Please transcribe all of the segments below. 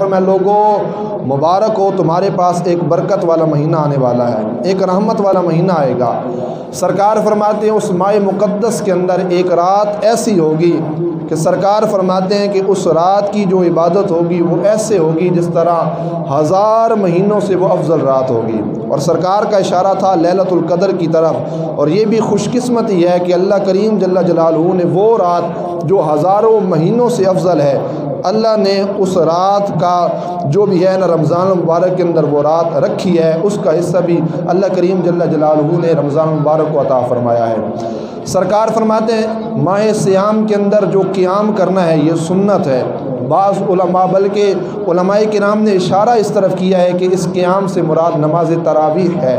میں لوگوں مبارک ہو، تمہارے پاس ایک برکت والا مہینہ آنے والا ہے، ایک رحمت والا مہینہ آئے گا۔ سرکار فرماتے ہیں اس ماہ مقدس کے اندر ایک رات ایسی ہوگی کہ سرکار فرماتے ہیں کہ اس رات کی جو عبادت ہوگی وہ ایسے ہوگی جس طرح 1000 مہینوں سے وہ افضل رات ہوگی۔ اور سرکار کا اشارہ تھا لیلۃ القدر کی طرف، اور یہ بھی خوش قسمتی ہے کہ اللہ کریم جل جلالہ نے وہ رات جو ہزاروں مہینوں سے افضل ہے، اللہ نے اس رات کا جو بھی ہے نا رمضان المبارک کے اندر وہ رات رکھی ہے، اس کا حصہ بھی اللہ کریم جل جلالہ نے رمضان المبارک کو عطا فرمایا ہے۔ سرکار فرماتے ہیں ماہ سیام کے اندر جو قیام کرنا ہے یہ سنت ہے۔ بعض علماء بلکہ علماء کرام نے اشارہ اس طرف کیا ہے کہ اس قیام سے مراد نماز تراویح ہے،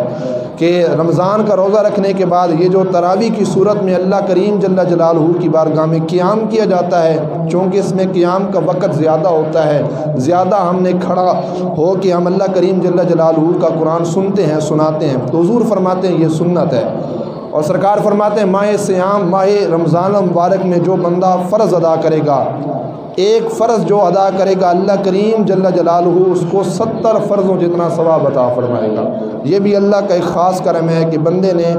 کہ رمضان کا روزہ رکھنے کے بعد یہ جو تراویح کی صورت میں اللہ کریم جل جلالہ کی بارگاہ میں قیام کیا جاتا ہے، چونکہ اس میں قیام کا وقت زیادہ ہوتا ہے، زیادہ ہم نے کھڑا ہو کہ ہم اللہ کریم جل جلالہ کا قرآن سنتے ہیں، سناتے ہیں، تو حضور فرماتے ہیں یہ سنت ہے۔ اور سرکار فرماتے ہیں ماہ سیام، ماہ رمضان المبارک میں جو بندہ فرض ادا کرے گا، ایک فرض جو ادا کرے گا، اللہ کریم جل جلالہ اس کو 70 فرضوں جتنا ثواب عطا فرمائے گا۔ یہ بھی اللہ کا ایک خاص کرم ہے کہ بندے نے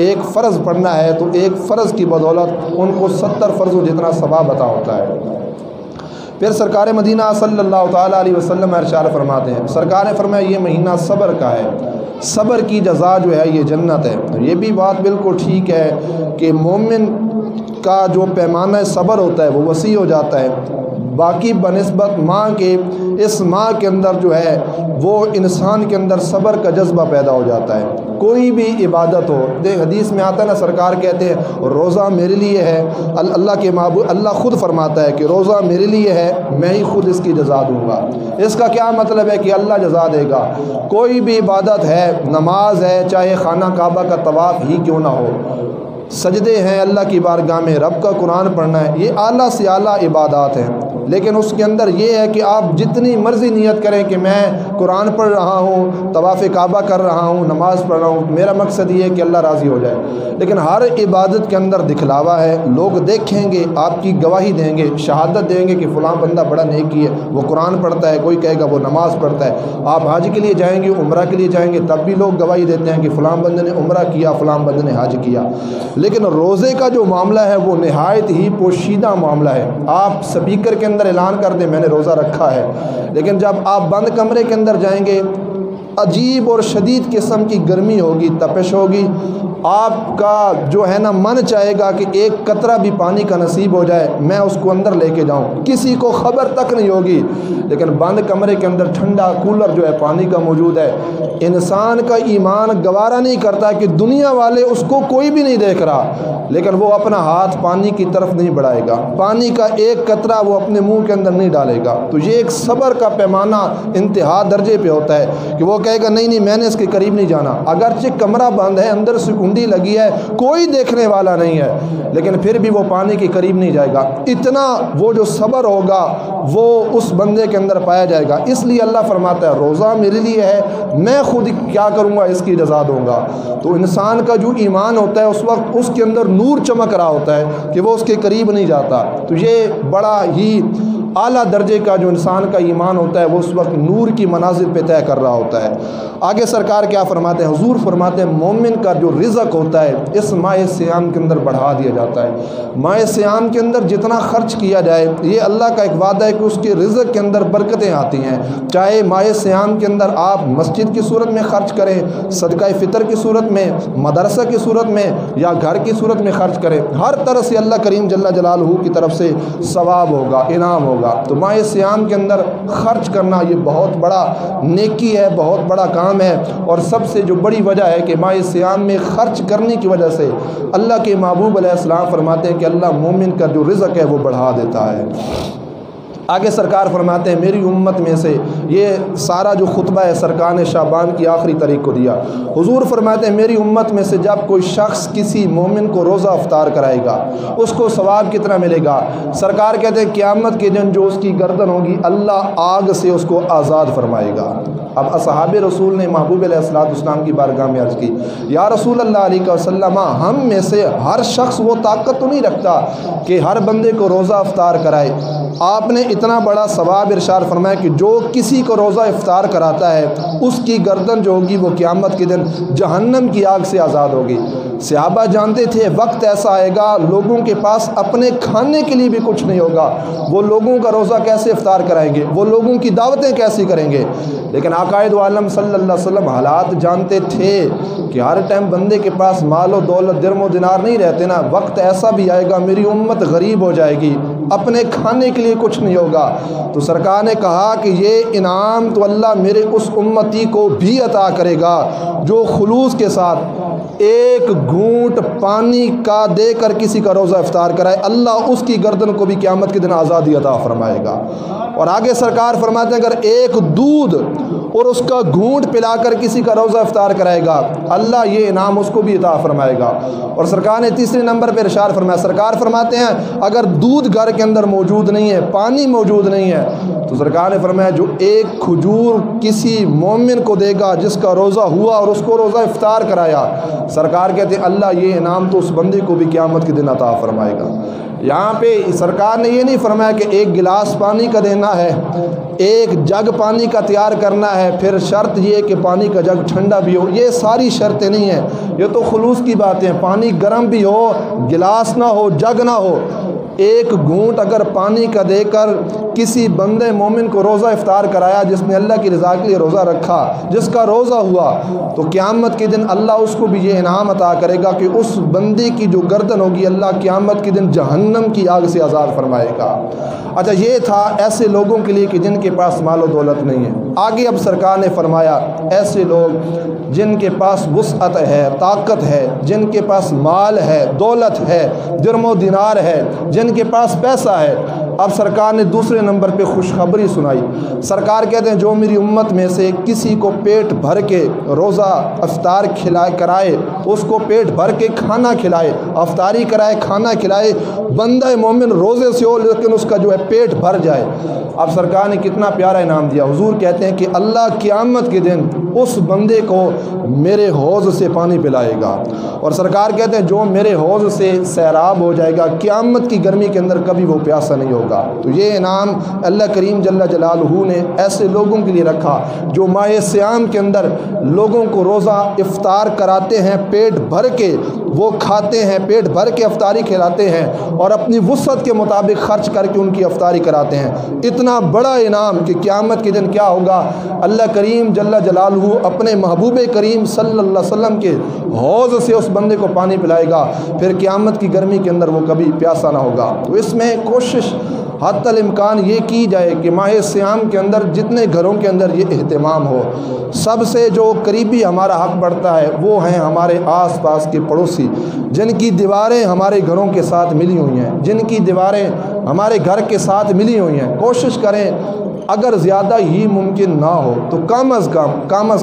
ایک فرض پڑھنا ہے تو ایک فرض کی بدولت ان کو 70 فرضوں جتنا ثواب عطا ہوتا ہے۔ پھر سرکار مدینہ صلی اللہ تعالیٰ علیہ وسلم ارشاد فرماتے ہیں، سرکار نے فرمایا یہ مہینہ صبر کا ہے، صبر کی جزا جو ہے یہ جنت ہے۔ یہ بھی بات بالکل ٹھیک ہے کہ مومن کا جو پیمانہ صبر ہوتا ہے وہ وسیع ہو جاتا ہے، باقی بنسبت ماہ کے اس ماہ کے اندر جو ہے وہ انسان کے اندر صبر کا جذبہ پیدا ہو جاتا ہے۔ کوئی بھی عبادت ہو، دیکھ حدیث میں آتا ہے نا، سرکار کہتے ہیں روزہ میرے لیے ہے، اللہ کے معبود اللہ خود فرماتا ہے کہ روزہ میرے لیے ہے، میں ہی خود اس کی جزا دوں گا۔ اس کا کیا مطلب ہے کہ اللہ جزا دے گا۔ کوئی بھی عبادت ہے، نماز ہے، چاہے خانہ کعبہ کا طواف ہی کیوں نہ ہو، سجدے ہیں اللہ کی بارگاہ میں، رب کا قرآن پڑھنا ہے، یہ اعلیٰ سے اعلیٰ عبادات ہیں، لیکن اس کے اندر یہ ہے کہ آپ جتنی مرضی نیت کریں کہ میں قرآن پڑھ رہا ہوں، طواف کعبہ کر رہا ہوں، نماز پڑھ رہا ہوں، میرا مقصد یہ ہے کہ اللہ راضی ہو جائے، لیکن ہر عبادت کے اندر دکھلاوا ہے، لوگ دیکھیں گے، آپ کی گواہی دیں گے، شہادت دیں گے کہ فلاں بندہ بڑا نیکی ہے، وہ قرآن پڑھتا ہے، کوئی کہے گا وہ نماز پڑھتا ہے۔ آپ حج کے لیے جائیں گے، عمرہ کے لیے جائیں گے، تب بھی لوگ گواہی دیتے ہیں کہ فلاں بندے نے عمرہ کیا، فلاں بندے نے حج کیا۔ لیکن روزے کا جو معاملہ ہے وہ نہایت ہی پوشیدہ معاملہ ہے۔ آپ سپیکر کے اندر اعلان کر دیں میں نے روزہ رکھا ہے، لیکن جب آپ بند کمرے کے اندر جائیں گے، عجیب اور شدید قسم کی گرمی ہوگی، تپش ہوگی، آپ کا جو ہے نا من چاہے گا کہ ایک قطرہ بھی پانی کا نصیب ہو جائے، میں اس کو اندر لے کے جاؤں، کسی کو خبر تک نہیں ہوگی، لیکن بند کمرے کے اندر ٹھنڈا کولر جو ہے پانی کا موجود ہے۔ انسان کا ایمان گوارا نہیں کرتا کہ دنیا والے اس کو کوئی بھی نہیں دیکھ رہا، لیکن وہ اپنا ہاتھ پانی کی طرف نہیں بڑھائے گا، پانی کا ایک قطرہ وہ اپنے منہ کے اندر نہیں ڈالے گا۔ تو یہ ایک صبر کا پیمانہ انتہا درجے پہ ہوتا ہے کہ وہ کہے گا نہیں نہیں میں نے اس کے قریب نہیں جانا، اگرچہ کمرہ بند ہے، اندر سے کنڈی لگی ہے، کوئی دیکھنے والا نہیں ہے، لیکن پھر بھی وہ پانی کے قریب نہیں جائے گا۔ اتنا وہ جو صبر ہوگا وہ اس بندے کے اندر پایا جائے گا۔ اس لیے اللہ فرماتا ہے روزہ میرے لیے ہے، میں خود کیا کروں گا، اس کی جزا دوں گا۔ تو انسان کا جو ایمان ہوتا ہے اس وقت اس کے اندر نور چمک رہا ہوتا ہے کہ وہ اس کے قریب نہیں جاتا۔ تو یہ بڑا ہی اعلیٰ درجے کا جو انسان کا ایمان ہوتا ہے وہ اس وقت نور کی منازل پہ طے کر رہا ہوتا ہے۔ آگے سرکار کیا فرماتے ہیں، حضور فرماتے ہیں مومن کا جو رزق ہوتا ہے اس ماہ سیام کے اندر بڑھا دیا جاتا ہے۔ ماہ سیام کے اندر جتنا خرچ کیا جائے، یہ اللہ کا ایک وعدہ ہے کہ اس کے رزق کے اندر برکتیں آتی ہیں، چاہے ماہ سیام کے اندر آپ مسجد کی صورت میں خرچ کریں، صدقہ فطر کی صورت میں، مدرسہ کی صورت میں، یا گھر کی صورت میں خرچ کریں، ہر طرح سے اللہ کریم جل جلالہ کی طرف سے ثواب ہوگا، انعام ہوگا۔ تو ماہ سیام کے اندر خرچ کرنا یہ بہت بڑا نیکی ہے، بہت بڑا کام ہے، اور سب سے جو بڑی وجہ ہے کہ ماہ سیام میں خرچ کرنے کی وجہ سے اللہ کے محبوب علیہ السلام فرماتے ہیں کہ اللہ مومن کا جو رزق ہے وہ بڑھا دیتا ہے۔ آگے سرکار فرماتے ہیں میری امت میں سے، یہ سارا جو خطبہ ہے سرکار نے شعبان کی آخری تاریخ کو دیا، حضور فرماتے ہیں میری امت میں سے جب کوئی شخص کسی مومن کو روزہ افطار کرائے گا اس کو ثواب کتنا ملے گا؟ سرکار کہتے ہیں قیامت کے دن جو اس کی گردن ہوگی اللہ آگ سے اس کو آزاد فرمائے گا۔ اب اصحاب رسول نے محبوب علیہ السلام کی بارگاہ میں عرض کی، یا رسول اللہ علیہ وسلم، ہم میں سے ہر شخص وہ طاقت تو نہیں رکھتا کہ ہر بندے کو روزہ افطار کرائے۔ آپ نے اتنا بڑا ثواب ارشاد فرمایا کہ جو کسی کو روزہ افطار کراتا ہے اس کی گردن جو ہوگی وہ قیامت کے دن جہنم کی آگ سے آزاد ہوگی۔ صحابہ جانتے تھے وقت ایسا آئے گا لوگوں کے پاس اپنے کھانے کے لیے بھی کچھ نہیں ہوگا، وہ لوگوں کا روزہ کیسے افطار کرائیں گے، وہ لوگوں کی دعوتیں کیسی کریں گے۔ لیکن عقائد عالم صلی اللہ علیہ وسلم حالات جانتے تھے کہ ہر ٹائم بندے کے پاس مال و دولت درم و دینار نہیں رہتے نا، وقت ایسا بھی آئے گا میری امت غریب ہو جائے گی، اپنے کھانے کے لیے کچھ نہیں ہوگا۔ تو سرکار نے کہا کہ یہ انعام تو اللہ میرے اس امتی کو بھی عطا کرے گا جو خلوص کے ساتھ ایک گھونٹ پانی کا دے کر کسی کا روزہ افطار کرائے، اللہ اس کی گردن کو بھی قیامت کے دن آزادی عطا فرمائے گا۔ اور آگے سرکار فرماتے ہیں اگر ایک دودھ اور اس کا گھونٹ پلا کر کسی کا روزہ افطار کرائے گا، اللہ یہ انعام اس کو بھی عطا فرمائے گا۔ اور سرکار نے تیسرے نمبر پہ ارشاد فرمایا، سرکار فرماتے ہیں اگر دودھ گھر کے اندر موجود نہیں ہے، پانی موجود نہیں ہے، تو سرکار نے فرمایا جو ایک کھجور کسی مومن کو دے گا جس کا روزہ ہوا اور اس کو روزہ افطار کرایا، سرکار کہتے ہیں اللہ یہ انعام تو اس بندے کو بھی قیامت کے دن عطا فرمائے گا۔ یہاں پہ سرکار نے یہ نہیں فرمایا کہ ایک گلاس پانی کا دینا ہے، ایک جگ پانی کا تیار کرنا ہے، پھر شرط یہ کہ پانی کا جگ ٹھنڈا بھی ہو، یہ ساری شرطیں نہیں ہیں، یہ تو خلوص کی باتیں ہیں۔ پانی گرم بھی ہو، گلاس نہ ہو، جگ نہ ہو، ایک گھونٹ اگر پانی کا دے کر کسی بندے مومن کو روزہ افطار کرایا جس نے اللہ کی رضا کے لیے روزہ رکھا، جس کا روزہ ہوا، تو قیامت کے دن اللہ اس کو بھی یہ انعام عطا کرے گا کہ اس بندے کی جو گردن ہوگی اللہ قیامت کے دن جہنم کی آگ سے آزاد فرمائے گا۔ اچھا یہ تھا ایسے لوگوں کے لیے کہ جن کے پاس مال و دولت نہیں ہے۔ آگے اب سرکار نے فرمایا ایسے لوگ جن کے پاس وسعت ہے، طاقت ہے، جن کے پاس مال ہے، دولت ہے، درم و دینار ہے، جن کے پاس پیسہ ہے۔ اب سرکار نے دوسرے نمبر پہ خوشخبری سنائی۔ سرکار کہتے ہیں جو میری امت میں سے کسی کو پیٹ بھر کے روزہ افطار کرائے، اس کو پیٹ بھر کے کھانا کھلائے، افطاری کرائے، کھانا کھلائے، بندہ مومن روزے سے ہو لیکن اس کا جو ہے پیٹ بھر جائے۔ اب سرکار نے کتنا پیارا انعام دیا۔ حضور کہتے ہیں کہ اللہ قیامت کے دن اس بندے کو میرے حوض سے پانی پلائے گا، اور سرکار کہتے ہیں جو میرے حوض سے سیراب ہو جائے گا قیامت کی گرمی کے اندر کبھی وہ پیاسا نہیں ہوگا۔ تو یہ انعام اللہ کریم جل جلالہ نے ایسے لوگوں کے لیے رکھا جو ماہ صیام کے اندر لوگوں کو روزہ افطار کراتے ہیں، پیٹ بھر کے وہ کھاتے ہیں، پیٹ بھر کے افطاری کھلاتے ہیں اور اپنی وسعت کے مطابق خرچ کر کے ان کی افطاری کراتے ہیں۔ اتنا بڑا انعام کہ قیامت کے دن کیا ہوگا، اللہ کریم جل جلالہ اپنے محبوب کریم صلی اللہ علیہ وسلم کے حوض سے اس بندے کو پانی پلائے گا، پھر قیامت کی گرمی کے اندر وہ کبھی پیاسا نہ ہوگا۔ تو اس میں کوشش حتی الامکان یہ کی جائے کہ ماہ صیام کے اندر جتنے گھروں کے اندر یہ اہتمام ہو، سب سے جو قریبی ہمارا حق بڑھتا ہے وہ ہیں ہمارے آس پاس کے پڑوسی، جن کی دیواریں ہمارے گھروں کے ساتھ ملی ہوئی ہیں، جن کی دیواریں ہمارے گھر کے ساتھ ملی ہوئی ہیں۔ کوشش کریں اگر زیادہ ہی ممکن نہ ہو تو کم از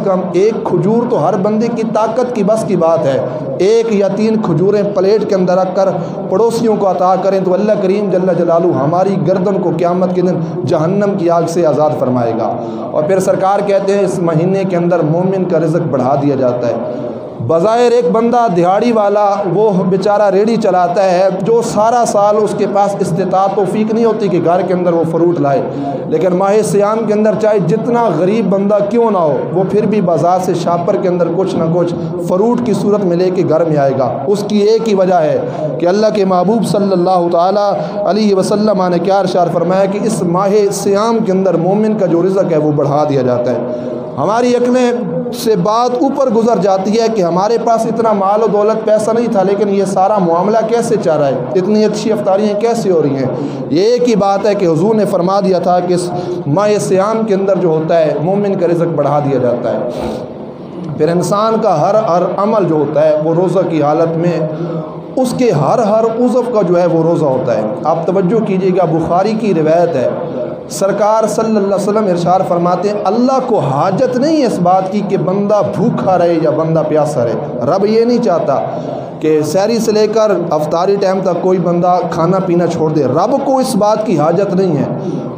کم ایک کھجور تو ہر بندے کی طاقت کی بس کی بات ہے، 1 یا 3 کھجوریں پلیٹ کے اندر رکھ کر پڑوسیوں کو عطا کریں تو اللہ کریم جل جلالہ ہماری گردن کو قیامت کے دن جہنم کی آگ سے آزاد فرمائے گا۔ اور پھر سرکار کہتے ہیں اس مہینے کے اندر مومن کا رزق بڑھا دیا جاتا ہے۔ بظاہر ایک بندہ دہاڑی والا وہ بیچارہ ریڑھی چلاتا ہے جو سارا سال اس کے پاس استطاعت توفیق نہیں ہوتی کہ گھر کے اندر وہ فروٹ لائے، لیکن ماہ صیام کے اندر چاہے جتنا غریب بندہ کیوں نہ ہو وہ پھر بھی بازار سے شاپر کے اندر کچھ نہ کچھ فروٹ کی صورت میں لے کے گھر میں آئے گا۔ اس کی ایک ہی وجہ ہے کہ اللہ کے محبوب صلی اللہ تعالیٰ علیہ وسلم نے کیا ارشاد فرمایا کہ اس ماہ صیام کے اندر مومن کا جو رزق ہے وہ بڑھا دیا جاتا ہے۔ ہماری عقلیں سے بات اوپر گزر جاتی ہے کہ ہمارے پاس اتنا مال و دولت پیسہ نہیں تھا لیکن یہ سارا معاملہ کیسے چل رہا ہے، اتنی اچھی افطاریاں کیسے ہو رہی ہیں۔ یہ ایک ہی بات ہے کہ حضور نے فرما دیا تھا کہ اس ماہ صیام کے اندر جو ہوتا ہے مومن کا رزق بڑھا دیا جاتا ہے۔ پھر انسان کا ہر عمل جو ہوتا ہے وہ روزہ کی حالت میں اس کے ہر عضو کا جو ہے وہ روزہ ہوتا ہے۔ آپ توجہ کیجئے گا، بخاری کی روایت ہے، سرکار صلی اللہ علیہ وسلم ارشاد فرماتے ہیں اللہ کو حاجت نہیں ہے اس بات کی کہ بندہ بھوکا رہے یا بندہ پیاسا رہے۔ رب یہ نہیں چاہتا کہ سحری سے لے کر افطاری ٹائم تک کوئی بندہ کھانا پینا چھوڑ دے، رب کو اس بات کی حاجت نہیں ہے۔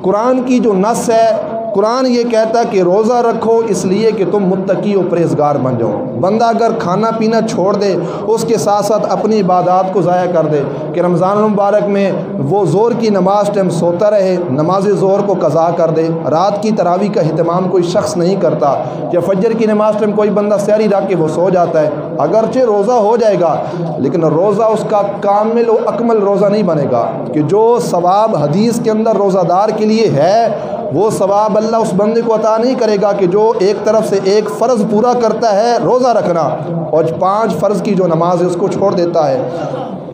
قرآن کی جو نص ہے قرآن یہ کہتا ہے کہ روزہ رکھو اس لیے کہ تم متقی و پرہیزگار بن جاؤ۔ بندہ اگر کھانا پینا چھوڑ دے، اس کے ساتھ ساتھ اپنی عبادات کو ضائع کر دے کہ رمضان المبارک میں وہ ظہر کی نماز ٹائم سوتا رہے، نماز ظہر کو قضا کر دے، رات کی تراویح کا اہتمام کوئی شخص نہیں کرتا، یا فجر کی نماز ٹائم کوئی بندہ سحری رکھ کے وہ سو جاتا ہے، اگرچہ روزہ ہو جائے گا لیکن روزہ اس کا کامل و اکمل روزہ نہیں بنے گا، کہ جو ثواب حدیث کے اندر روزہ دار کے لیے ہے وہ ثواب اللہ اس بندے کو عطا نہیں کرے گا کہ جو ایک طرف سے ایک فرض پورا کرتا ہے روزہ رکھنا، اور 5 فرض کی جو نماز ہے اس کو چھوڑ دیتا ہے۔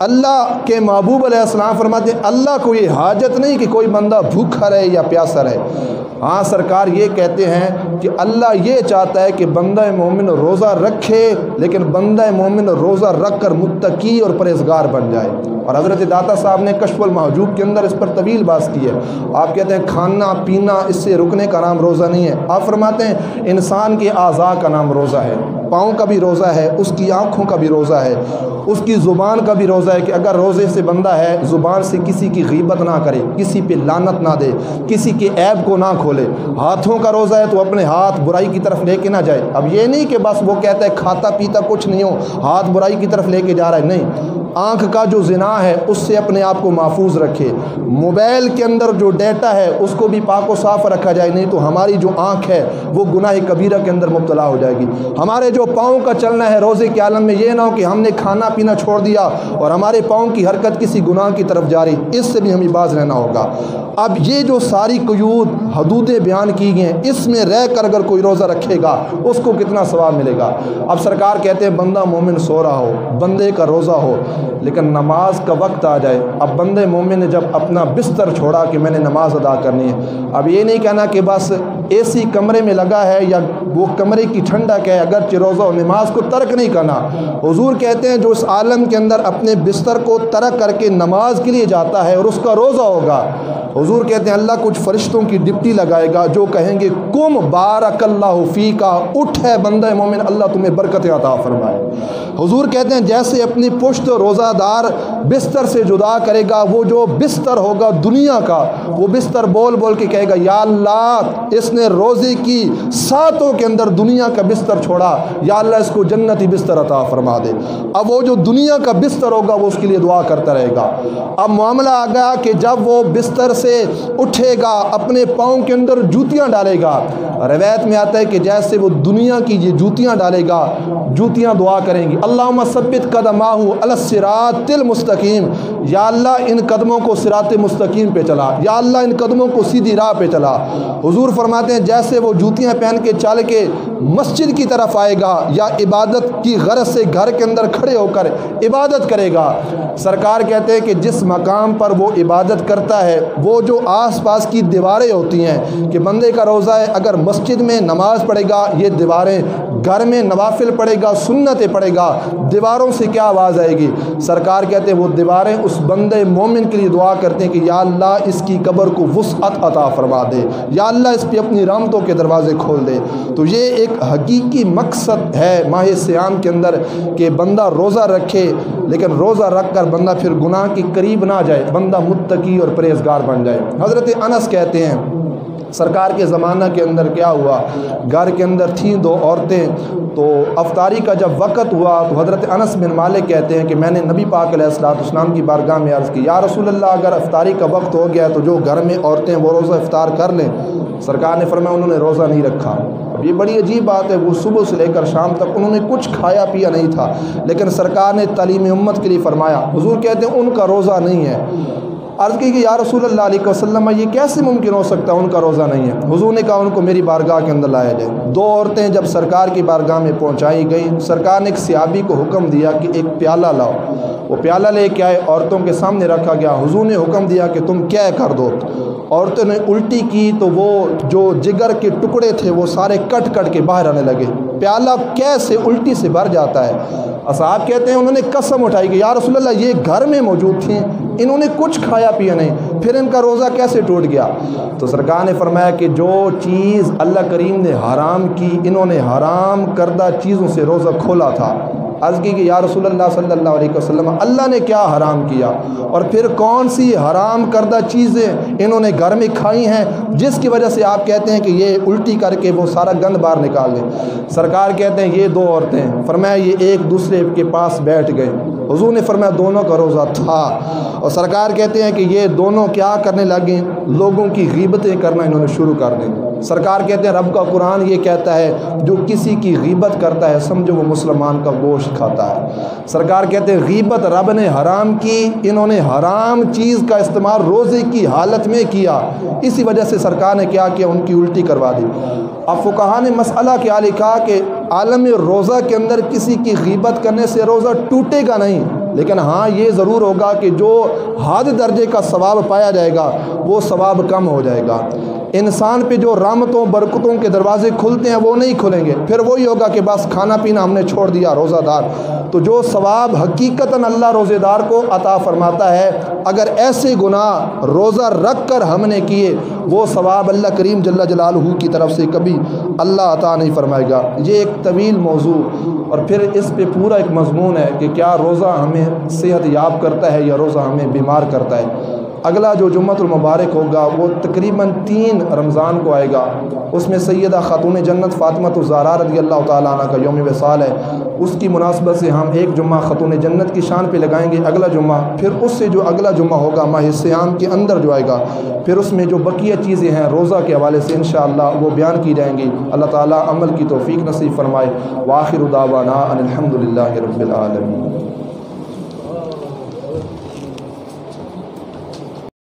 اللہ کے محبوب علیہ السلام فرماتے ہیں اللہ کو یہ حاجت نہیں کہ کوئی بندہ بھوکا رہے یا پیاسا رہے، ہاں سرکار یہ کہتے ہیں کہ اللہ یہ چاہتا ہے کہ بندہ مومن روزہ رکھے، لیکن بندہ مومن روزہ رکھ کر متقی اور پرہیزگار بن جائے۔ اور حضرت داتا صاحب نے کشف المحجوب کے اندر اس پر طویل بحث کی ہے۔ آپ کہتے ہیں کھانا پینا اس سے رکنے کا نام روزہ نہیں ہے، آپ فرماتے ہیں انسان کے اعضاء کا نام روزہ ہے، پاؤں کا بھی روزہ ہے، اس کی آنکھوں کا بھی روزہ ہے، اس کی زبان کا بھی روزہ ہے کہ اگر روزے سے بندہ ہے زبان سے کسی کی غیبت نہ کرے، کسی پہ لعنت نہ دے، کسی کے عیب کو نہ کھولے۔ ہاتھوں کا روزہ ہے تو اپنے ہاتھ برائی کی طرف لے کے نہ جائے۔ اب یہ نہیں کہ بس وہ کہتا ہے کھاتا پیتا کچھ نہیں ہو ہاتھ برائی کی طرف لے کے جا رہا ہے، نہیں، آنکھ کا جو زنا ہے اس سے اپنے آپ کو محفوظ رکھے، موبائل کے اندر جو ڈیٹا ہے اس کو بھی پاک و صاف رکھا جائے، نہیں تو ہماری جو آنکھ ہے وہ گناہ کبیرہ کے اندر مبتلا ہو جائے گی۔ ہمارے جو پاؤں کا چلنا ہے روزے کے عالم میں یہ نہ ہو کہ ہم نے کھانا پینا چھوڑ دیا اور ہمارے پاؤں کی حرکت کسی گناہ کی طرف جاری، اس سے بھی ہمیں باز رہنا ہوگا۔ اب یہ جو ساری قیود حدودیں بیان کی گئی ہیں اس میں رہ کر اگر کوئی روزہ رکھے گا اس کو کتنا ثواب ملے گا۔ اب سرکار کہتے ہیں بندہ مومن سو رہا ہو، بندے کا روزہ ہو، لیکن نماز کا وقت آ جائے، اب بندے مومن نے جب اپنا بستر چھوڑا کہ میں نے نماز ادا کرنی ہے، اب یہ نہیں کہنا کہ بس اے سی کمرے میں لگا ہے یا وہ کمرے کی ٹھنڈک ہے اگرچہ روزہ ہو، نماز کو ترک نہیں کرنا۔ حضور کہتے ہیں جو اس عالم کے اندر اپنے بستر کو ترک کر کے نماز کے لیے جاتا ہے اور اس کا روزہ ہوگا، حضور کہتے ہیں اللہ کچھ فرشتوں کی ڈپٹی لگائے گا جو کہیں گے کم بارک اللہ فیکا، اٹھ ہے بندہ مومن اللہ تمہیں برکت عطا فرمائے۔ حضور کہتے ہیں جیسے اپنی پشت روزہ دار بستر سے جدا کرے گا، وہ جو بستر ہوگا دنیا کا وہ بستر بول بول کے کہے گا یا اللہ اس نے روزے کی ساتوں کے اندر دنیا کا بستر چھوڑا، یا اللہ اس کو جنتی بستر عطا فرما دے۔ اب وہ جو دنیا کا بستر ہوگا وہ اس کے لیے دعا کرتا رہے گا۔ اب معاملہ آ گیا کہ جب وہ بستر سے اٹھے گا اپنے پاؤں کے اندر جوتیاں ڈالے گا، روایت میں آتا ہے کہ جیسے وہ دنیا کی یہ جوتیاں ڈالے گا، جوتیاں دعا کریں گی اللہم ثبت قدماہ علی الصراط المستقیم، یا اللہ ان قدموں کو صراط مستقیم پہ چلا، یا اللہ ان قدموں کو سیدھی راہ پہ چلا۔ حضور فرماتے ہیں جیسے وہ جوتیاں پہن کے چل کے مسجد کی طرف آئے گا یا عبادت کی غرض سے گھر کے اندر کھڑے ہو کر عبادت کرے گا، سرکار کہتے ہیں کہ جس مقام پر وہ عبادت کرتا ہے وہ جو آس پاس کی دیواریں ہوتی ہیں کہ بندے کا روزہ ہے اگر مسجد میں نماز پڑھے گا یہ دیواریں، گھر میں نوافل پڑھے گا سنتیں پڑھے گا، دیواروں سے کیا آواز آئے گی؟ سرکار کہتے ہیں وہ دیواریں اس بندے مومن کے لیے دعا کرتے ہیں کہ یا اللہ اس کی قبر کو وسعت عطا فرما دے، یا اللہ اس پہ اپنی رحمتوں کے دروازے کھول دے۔ تو یہ ایک حقیقی مقصد ہے ماہ سیام کے اندر کہ بندہ روزہ رکھے، لیکن روزہ رکھ کر بندہ پھر گناہ کے قریب نہ جائے، بندہ متقی اور پرہیزگار بن جائے۔ حضرت انس کہتے ہیں سرکار کے زمانہ کے اندر کیا ہوا، گھر کے اندر تھیں 2 عورتیں، تو افطاری کا جب وقت ہوا تو حضرت انس بن مالک کہتے ہیں کہ میں نے نبی پاک علیہ السلام کی بارگاہ میں عرض کی یا رسول اللہ اگر افطاری کا وقت ہو گیا تو جو گھر میں عورتیں وہ روزہ افطار کر لیں۔ سرکار نے فرمایا انہوں نے روزہ نہیں رکھا۔ اب یہ بڑی عجیب بات ہے، وہ صبح سے لے کر شام تک انہوں نے کچھ کھایا پیا نہیں تھا، لیکن سرکار نے تعلیم امت کے لیے فرمایا، حضور کہتے ہیں ان کا روزہ نہیں ہے۔ عرض کی کہ یا رسول اللہ علیہ وسلم یہ کیسے ممکن ہو سکتا ہے ان کا روزہ نہیں ہے؟ حضور نے کہا ان کو میری بارگاہ کے اندر لایا جائے۔ 2 عورتیں جب سرکار کی بارگاہ میں پہنچائی گئیں، سرکار نے ایک صحابی کو حکم دیا کہ ایک پیالہ لاؤ، وہ پیالہ لے کے آئے، عورتوں کے سامنے رکھا گیا، حضور نے حکم دیا کہ تم کیا کر دو، عورتوں نے الٹی کی تو وہ جو جگر کے ٹکڑے تھے وہ سارے کٹ کٹ کے باہر آنے لگے، پیالہ کیسے الٹی سے بھر جاتا ہے۔ اصحاب کہتے ہیں انہوں نے قسم اٹھائی کہ یا رسول اللہ یہ گھر میں موجود تھیں، انہوں نے کچھ کھایا پیا نہیں، پھر ان کا روزہ کیسے ٹوٹ گیا؟ تو سرکار نے فرمایا کہ جو چیز اللہ کریم نے حرام کی، انہوں نے حرام کردہ چیزوں سے روزہ کھولا تھا، عرض کی کہ یا رسول اللہ صلی اللہ علیہ وسلم اللہ نے کیا حرام کیا اور پھر کون سی حرام کردہ چیزیں انہوں نے گھر میں کھائی ہیں جس کی وجہ سے آپ کہتے ہیں کہ یہ الٹی کر کے وہ سارا گند باہر نکال دیں؟ سرکار کہتے ہیں یہ دو عورتیں، فرمایا یہ ایک دوسرے کے پاس بیٹھ گئے، حضور نے فرمایا دونوں کا روزہ تھا، اور سرکار کہتے ہیں کہ یہ دونوں کیا کرنے لگے؟ لوگوں کی غیبتیں کرنا انہوں نے شروع کر دیں۔ سرکار کہتے ہیں رب کا قرآن یہ کہتا ہے جو کسی کی غیبت کرتا ہے سمجھو وہ مسلمان کا گوشت کھاتا ہے۔ سرکار کہتے ہیں غیبت رب نے حرام کی، انہوں نے حرام چیز کا استعمال روزے کی حالت میں کیا، اسی وجہ سے سرکار نے کیا کیا؟ ان کی الٹی کروا دی۔ اب فقہا نے مسئلہ کیا لکھا کہ عالم روزہ کے اندر کسی کی غیبت کرنے سے روزہ ٹوٹے گا نہیں، لیکن ہاں یہ ضرور ہوگا کہ جو حد درجے کا ثواب پایا جائے گا وہ ثواب کم ہو جائے گا۔ انسان پہ جو رحمتوں برکتوں کے دروازے کھلتے ہیں وہ نہیں کھلیں گے، پھر وہی ہوگا کہ بس کھانا پینا ہم نے چھوڑ دیا روزہ دار۔ تو جو ثواب حقیقتاً اللہ روزے دار کو عطا فرماتا ہے، اگر ایسے گناہ روزہ رکھ کر ہم نے کیے وہ ثواب اللہ کریم جل جلالہ کی طرف سے کبھی اللہ عطا نہیں فرمائے گا۔ یہ ایک طویل موضوع، اور پھر اس پہ پورا ایک مضمون ہے کہ کیا روزہ ہمیں صحت یاب کرتا ہے یا روزہ ہمیں بیمار کرتا ہے۔ اگلا جو جمعۃ المبارک ہوگا وہ تقریباً 3 رمضان کو آئے گا، اس میں سیدہ خاتون جنت فاطمہ الزہرا رضی اللہ تعالیٰ عنہ کا یوم وصال ہے، اس کی مناسبت سے ہم ایک جمعہ خاتون جنت کی شان پہ لگائیں گے اگلا جمعہ، پھر اس سے جو اگلا جمعہ ہوگا ماہ صیام کے اندر جو آئے گا، پھر اس میں جو بقیہ چیزیں ہیں روزہ کے حوالے سے انشاءاللہ وہ بیان کی جائیں گی۔ اللہ تعالیٰ عمل کی توفیق نصیب فرمائے۔ وآخر دعوانا ان الحمد للہ رب العالمین۔